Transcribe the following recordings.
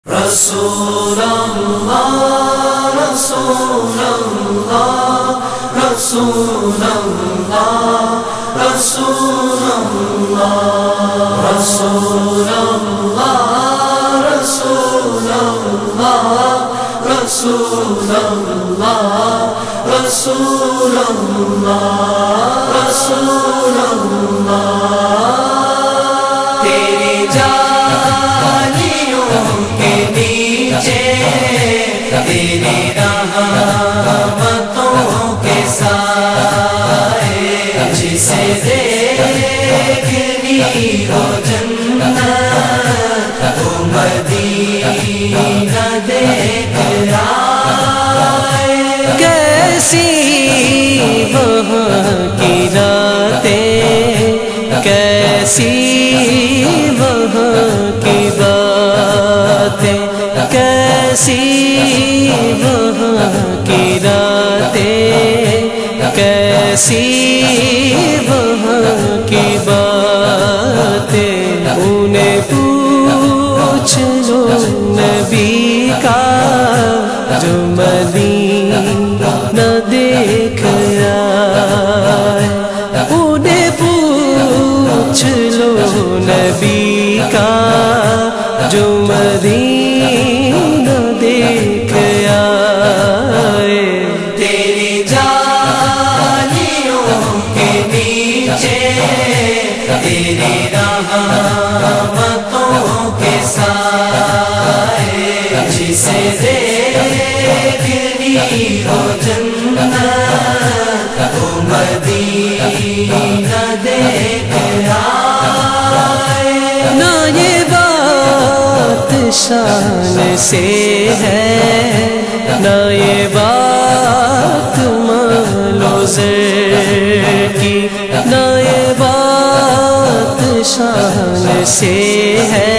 رسول اللہ رسول اللہ رسول اللہ رسول اللہ رسول اللہ رسول اللہ رسول اللہ رسول اللہ رسول اللہ تیری جانیوں کے نیچے تیری رحمتوں کے سائے جسے دیکھنی ہو جنت وہ مدینہ دیکھ آئے کیسی وہاں کی راتیں کیسی وہاں کی باتیں کیسی وہاں کی راتیں کیسی وہاں کی باتیں انہیں پوچھ لو نبی کا جو مدینہ دیکھ آئے انہیں پوچھ لو نبی کا جو مدینہ دیکھ آئے تیری جانیوں کے نیچے تیری رحمتوں کے سائے جسے دیکھنی ہو جنت وہ مدینہ دیکھ آئے نہ یہ بات شان سے ہے نہ یہ بات مال و زر کی نہ یہ بات شان سے ہے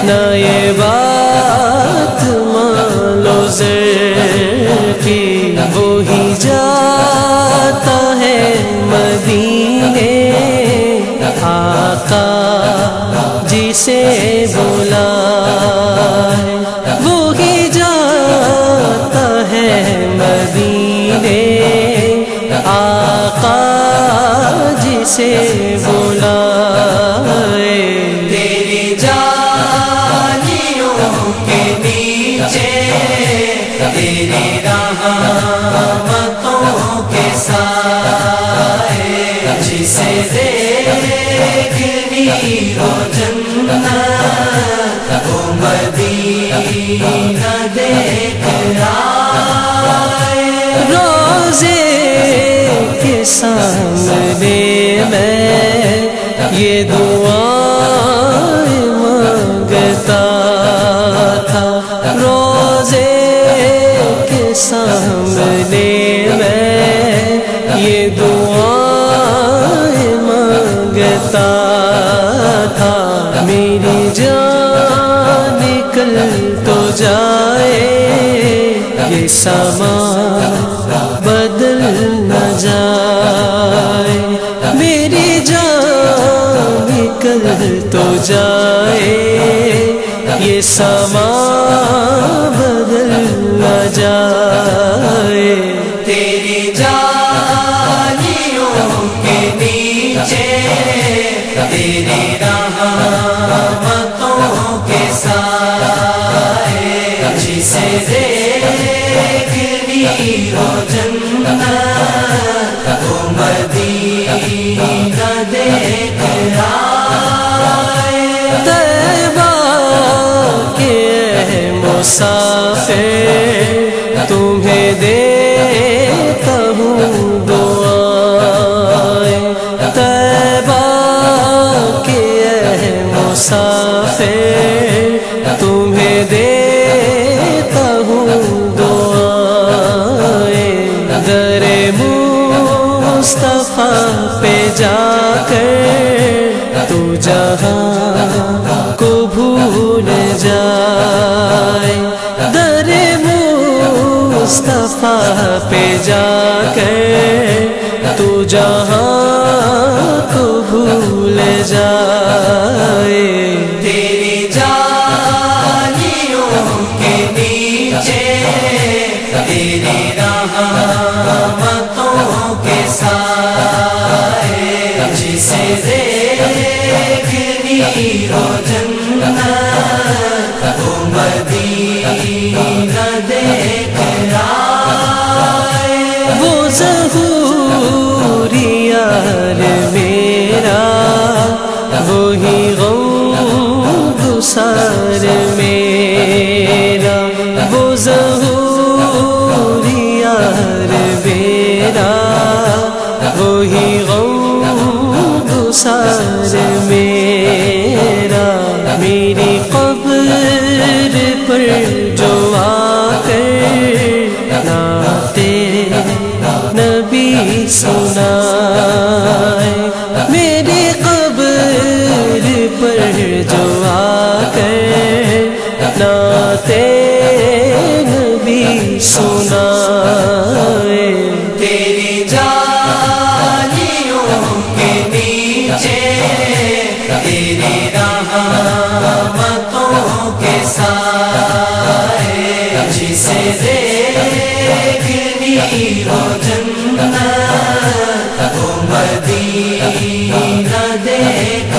نہ یہ بات مال و زر کی وہی جاتا ہے مدینے آقا جسے بلائے وہی جاتا ہے مدینے آقا جسے بلائے تیری جانیوں کے نیچے تیری رحمتوں کے سائے جسے دیکھنی ہو جنت وہ مدینہ دیکھ آئے روزے کے سامنے میں یہ دعائیں مانگتا تھا روزے کے سامنے میں یہ دعائیں مانگتا تھا میری جان نکل تو جائے یہ سما بدل نہ جائے میری جان نکل تو جائے یہ سما بدل نہ جائے تیری جانیوں کے نیچے تیری رحمتوں کے سائے جسے دیکھنی ہو جنت وہ مدینہ دیکھ آئے طیبہ کے مسافر تمہیں دیتا ہوں دعائیں طیبہ کے مسافر تمہیں دیتا ہوں دعائیں در مصطفیٰ پہ جا کر تو جہاں کو بھول جائے در مصطفیٰ پہ جا کر تو جہاں کو بھول جائے تیری جانی دیکھنی ہو جنت وہ مدینہ دیکھ آئے وہ ظہور یار میرا وہی غم گسار میرا وہ ظہور یار میرا وہی غم گسار میرا میری قبر پر جو آ کر نعت نبی سنائے میری قبر پر جو آ کر نعت نبی سنائے تیری جالیوں کے نیچے تیری رحمتوں کے سائے جسے دیکھنی ہو جنت وہ مدینہ دیکھ